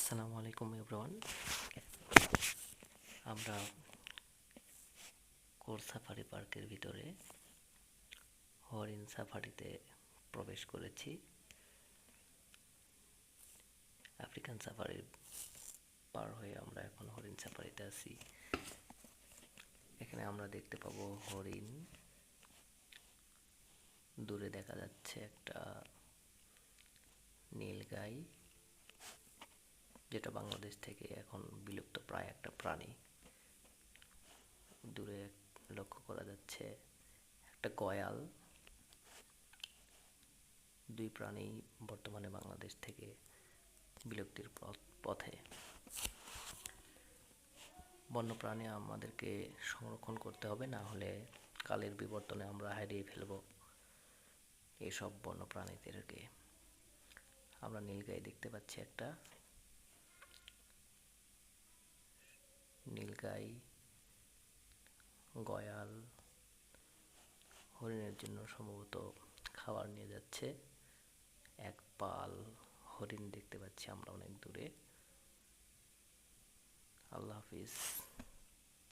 আসসালামু আলাইকুম এভরিওয়ান। আমরা কোর সাফারি পার্কের ভিতরে হরিণ সাফারিতে প্রবেশ করেছি। আফ্রিকান সাফারি পার হয়ে আমরা এখন হরিণ সাফারিতে আছি। এখানে আমরা দেখতে পাবো হরিণ, দূরে দেখা যাচ্ছে একটা নীলগাই, যেটা বাংলাদেশ থেকে এখন বিলুপ্ত প্রায় একটা প্রাণী। দূরে লক্ষ্য করা যাচ্ছে একটা গয়াল। দুই প্রাণী বর্তমানে বাংলাদেশ থেকে বিলুপ্তির পথে। বন্যপ্রাণী আমাদেরকে সংরক্ষণ করতে হবে, না হলে কালের বিবর্তনে আমরা হারিয়ে ফেলব এসব বন্যপ্রাণীদেরকে। আমরা নীলগাই দেখতে পাচ্ছি একটা। নীলগাই, গয়াল হরিণের জন্য সম্ভবত খাবার নিয়ে যাচ্ছে। এক পাল হরিণ দেখতে পাচ্ছি আমরা অনেক দূরে। আল্লাহ হাফিজ।